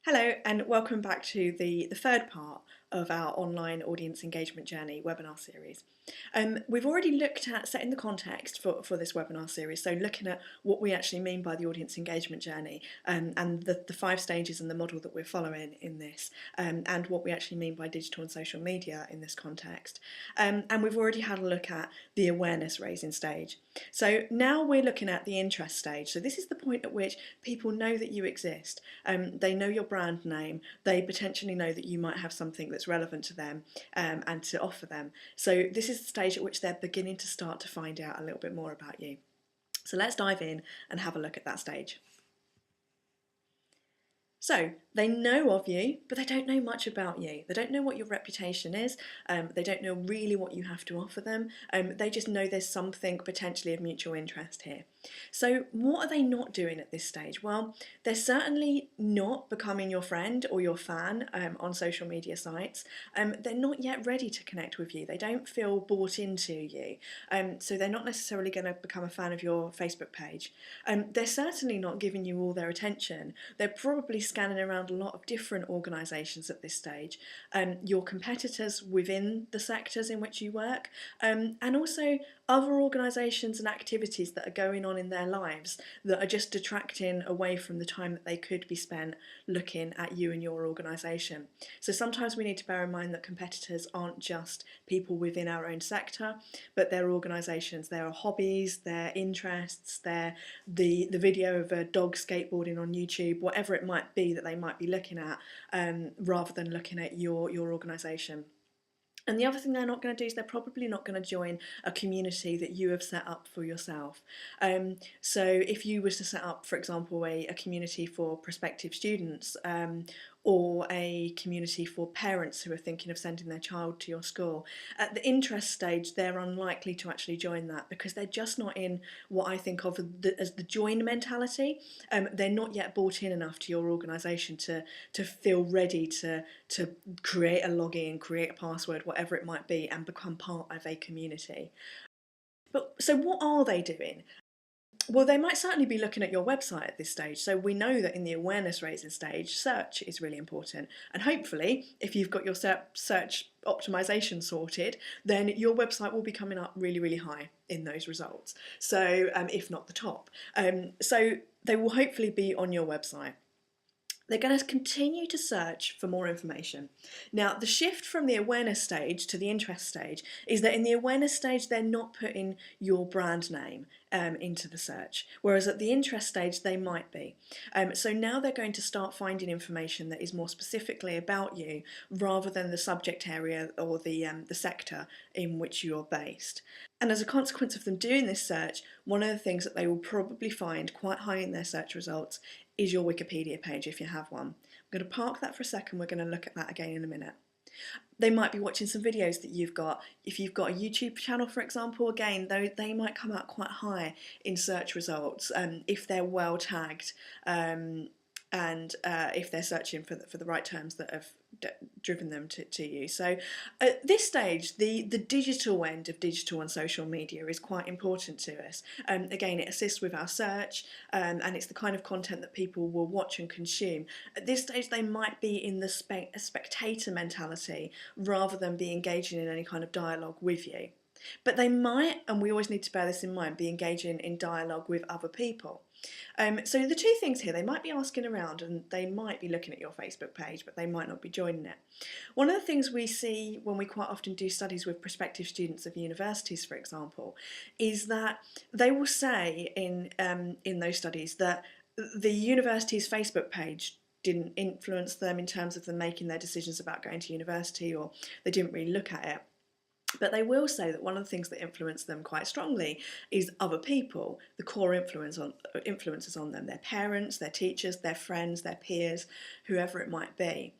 Hello and welcome back to the third part of our online audience engagement journey webinar series. We've already looked at setting the context for this webinar series, so looking at what we actually mean by the audience engagement journey and the 5 stages and the model that we're following in this, and what we actually mean by digital and social media in this context. And we've already had a look at the awareness raising stage. So now we're looking at the interest stage. So this is the point at which people know that you exist. They know your brand name. They potentially know that you might have something that's relevant to them and to offer them. So this is the stage at which they're beginning to start to find out a little bit more about you. So let's dive in and have a look at that stage. So they know of you, but they don't know much about you. They don't know what your reputation is. They don't know really what you have to offer them. They just know there's something potentially of mutual interest here. So what are they not doing at this stage? Well, they're certainly not becoming your friend or your fan on social media sites. They're not yet ready to connect with you. They don't feel bought into you. So they're not necessarily going to become a fan of your Facebook page. They're certainly not giving you all their attention. They're probably scanning around a lot of different organisations at this stage, your competitors within the sectors in which you work, and also other organisations and activities that are going on in their lives that are just detracting away from the time that they could be spent looking at you and your organisation. So sometimes we need to bear in mind that competitors aren't just people within our own sector, but they're organisations, there are hobbies, their interests, their the video of a dog skateboarding on YouTube, whatever it might be that they might be looking at, rather than looking at your organisation. And the other thing they're not going to do is they're probably not going to join a community that you have set up for yourself. So if you were to set up, for example, a community for prospective students, or a community for parents who are thinking of sending their child to your school, at the interest stage they're unlikely to actually join that because they're just not in what I think of as the join mentality. They're not yet bought in enough to your organisation to feel ready to create a login, create a password, whatever it might be, and become part of a community. But so what are they doing? Well, they might certainly be looking at your website at this stage. So we know that in the awareness raising stage, search is really important. And hopefully, if you've got your search optimization sorted, then your website will be coming up really, really high in those results. So if not the top. So they will hopefully be on your website. They're going to continue to search for more information. Now, the shift from the awareness stage to the interest stage is that in the awareness stage, they're not putting your brand name into the search, whereas at the interest stage, they might be. So now they're going to start finding information that is more specifically about you rather than the subject area or the sector in which you're based. And as a consequence of them doing this search, one of the things that they will probably find quite high in their search results is your Wikipedia page if you have one. I'm going to park that for a second, we're going to look at that again in a minute. They might be watching some videos that you've got. If you've got a YouTube channel, for example, again, they might come out quite high in search results if they're well tagged, and if they're searching for the right terms that have driven them to you. So at this stage, the digital end of digital and social media is quite important to us. Again, it assists with our search, and it's the kind of content that people will watch and consume. At this stage, they might be in the spectator mentality rather than be engaging in any kind of dialogue with you. But they might, and we always need to bear this in mind, be engaging in dialogue with other people. So the two things here, they might be asking around and they might be looking at your Facebook page, but they might not be joining it. One of the things we see when we quite often do studies with prospective students of universities, for example, is that they will say in those studies that the university's Facebook page didn't influence them in terms of them making their decisions about going to university, or they didn't really look at it. But they will say that one of the things that influence them quite strongly is other people, the core influences on them, their parents, their teachers, their friends, their peers, whoever it might be.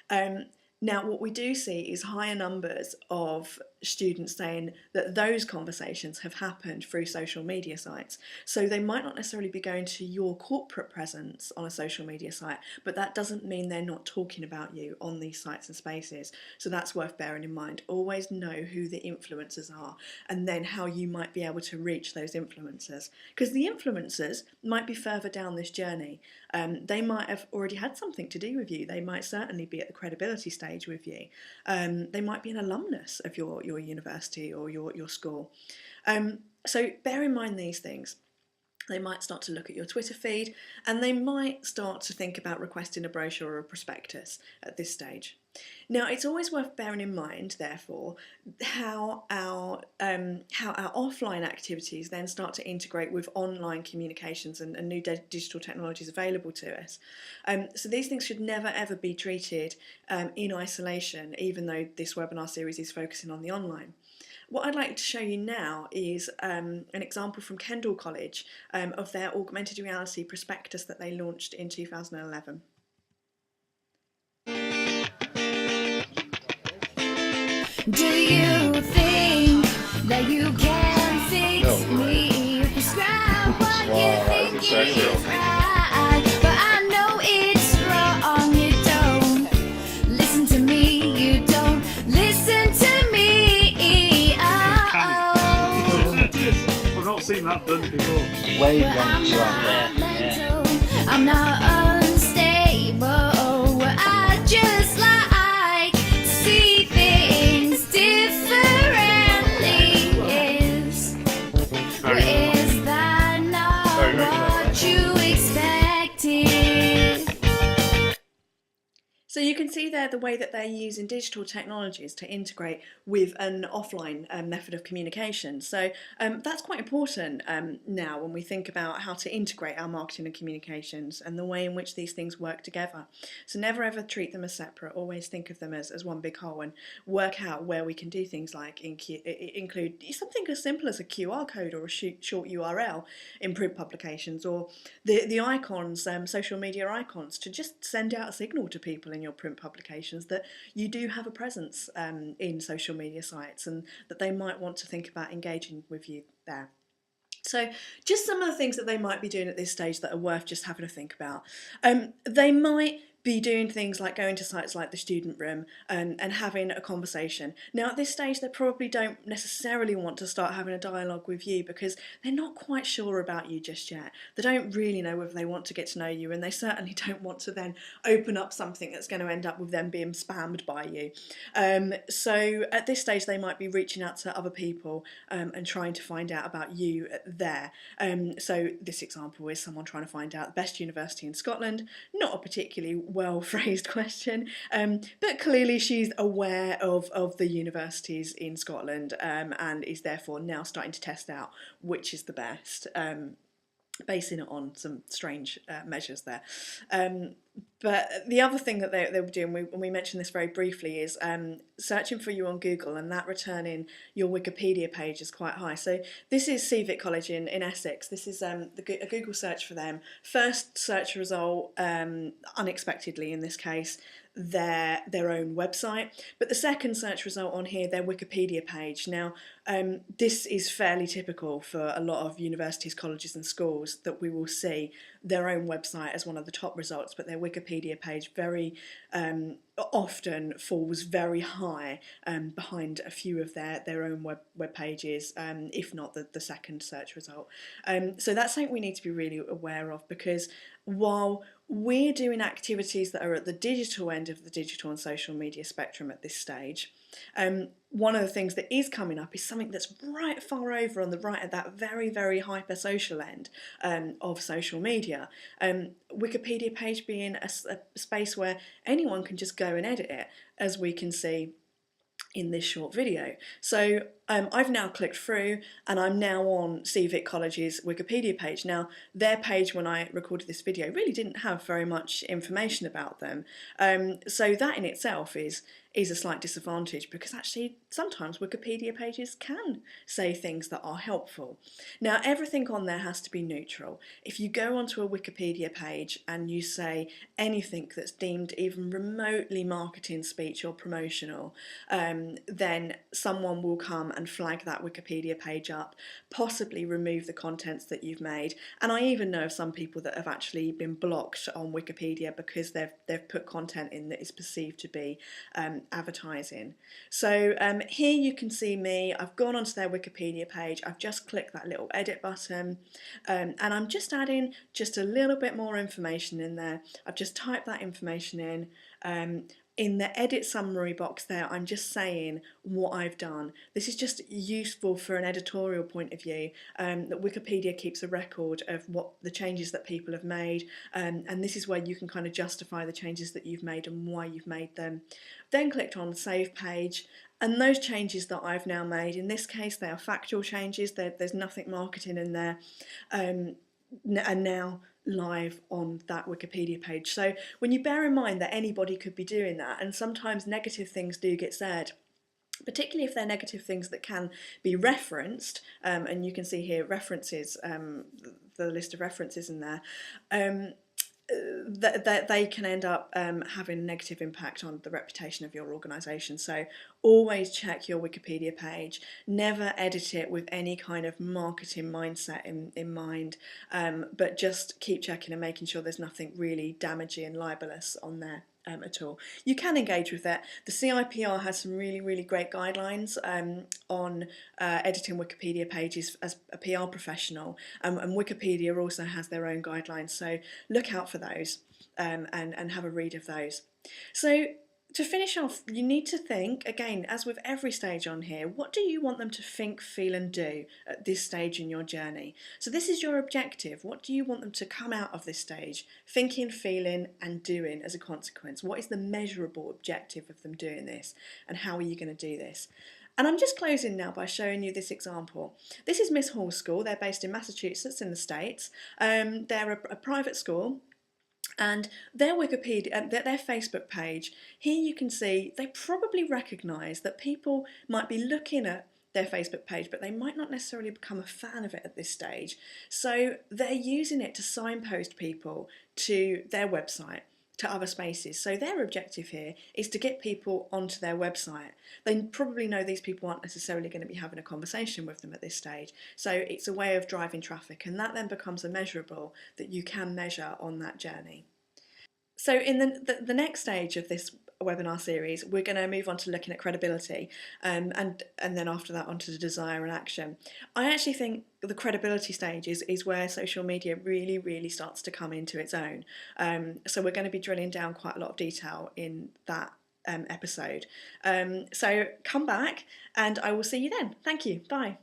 Now, what we do see is higher numbers of students saying that those conversations have happened through social media sites. So they might not necessarily be going to your corporate presence on a social media site, but that doesn't mean they're not talking about you on these sites and spaces. So that's worth bearing in mind. Always know who the influencers are, and then how you might be able to reach those influencers. Because the influencers might be further down this journey. They might have already had something to do with you. They might certainly be at the credibility stage with you. They might be an alumnus of your university or your school. So bear in mind these things. They might start to look at your Twitter feed, and they might start to think about requesting a brochure or a prospectus at this stage. Now, it's always worth bearing in mind, therefore, how our offline activities then start to integrate with online communications and new digital technologies available to us. So these things should never ever be treated in isolation, even though this webinar series is focusing on the online. What I'd like to show you now is an example from Kendall College of their augmented reality prospectus that they launched in 2011. Do you think that you can fix me? Prescribe what you think is right, but I know it's wrong. You don't listen to me. You don't listen to me. I've not seen that done before. I'm not mental. I'm not unstable. I just like to see things differently. Is that not what you expected? So you can see there the way that they're using digital technologies to integrate with an offline method of communication. So that's quite important now when we think about how to integrate our marketing and communications and the way in which these things work together. So never ever treat them as separate, always think of them as one big whole, and work out where we can do things like include something as simple as a QR code or a short URL in print publications, or the icons, social media icons, to just send out a signal to people in your print publications that you do have a presence in social media sites and that they might want to think about engaging with you there. So just some of the things that they might be doing at this stage that are worth just having a think about. They might be doing things like going to sites like the Student Room and having a conversation. Now at this stage they probably don't necessarily want to start having a dialogue with you because they're not quite sure about you just yet. They don't really know whether they want to get to know you, and they certainly don't want to then open up something that's going to end up with them being spammed by you. So at this stage they might be reaching out to other people and trying to find out about you there. So this example is someone trying to find out the best university in Scotland. Not a particularly well phrased question, but clearly she's aware of the universities in Scotland and is therefore now starting to test out which is the best, basing it on some strange measures there. But the other thing that they were doing, and we mentioned this very briefly, is searching for you on Google, and that returning your Wikipedia page is quite high. So this is Civic College in Essex. This is a Google search for them. First search result, unexpectedly in this case, their own website, but the second search result on here, their Wikipedia page. Now this is fairly typical for a lot of universities, colleges and schools, that we will see their own website as one of the top results, but their Wikipedia page very often falls very high behind a few of their own web pages, if not the second search result. So that's something we need to be really aware of, because while we're doing activities that are at the digital end of the digital and social media spectrum at this stage, one of the things that is coming up is something that's right far over on the right at that very, very hyper social end of social media. Wikipedia page being a space where anyone can just go and edit it, as we can see in this short video. So I've now clicked through and I'm now on CVIC College's Wikipedia page. Now, their page when I recorded this video really didn't have very much information about them. So that in itself is a slight disadvantage, because actually sometimes Wikipedia pages can say things that are helpful. Now, everything on there has to be neutral. If you go onto a Wikipedia page and you say anything that's deemed even remotely marketing speech or promotional, then someone will come and flag that Wikipedia page up, possibly remove the contents that you've made. And I even know of some people that have actually been blocked on Wikipedia because they've put content in that is perceived to be advertising. So here you can see me. I've gone onto their Wikipedia page. I've just clicked that little edit button, and I'm just adding just a little bit more information in there. I've just typed that information in. In the edit summary box there, I'm just saying what I've done. This is just useful for an editorial point of view, that Wikipedia keeps a record of what the changes that people have made, and this is where you can kind of justify the changes that you've made and why you've made them. Then clicked on Save Page, and those changes that I've now made, in this case they are factual changes, there's nothing marketing in there, and now live on that Wikipedia page. So when you bear in mind that anybody could be doing that, and sometimes negative things do get said, particularly if they're negative things that can be referenced, and you can see here references, the list of references in there, that they can end up having a negative impact on the reputation of your organisation. So always check your Wikipedia page, never edit it with any kind of marketing mindset in mind, but just keep checking and making sure there's nothing really damaging and libelous on there at all. You can engage with it. The CIPR has some really, really great guidelines on editing Wikipedia pages as a PR professional, and Wikipedia also has their own guidelines, so look out for those and have a read of those. So to finish off, you need to think, again, as with every stage on here, what do you want them to think, feel and do at this stage in your journey? So this is your objective. What do you want them to come out of this stage thinking, feeling and doing as a consequence? What is the measurable objective of them doing this, and how are you going to do this? And I'm just closing now by showing you this example. This is Miss Hall School. They're based in Massachusetts in the States. They're a private school. And their Wikipedia, their Facebook page, here you can see they probably recognise that people might be looking at their Facebook page, but they might not necessarily become a fan of it at this stage. So they're using it to signpost people to their website, to other spaces. So their objective here is to get people onto their website. They probably know these people aren't necessarily going to be having a conversation with them at this stage. So it's a way of driving traffic, and that then becomes a measurable that you can measure on that journey. So in the next stage of this webinar series, we're going to move on to looking at credibility, and then after that onto the desire and action. I actually think the credibility stage is where social media really, really starts to come into its own. So we're going to be drilling down quite a lot of detail in that episode. So come back and I will see you then. Thank you. Bye.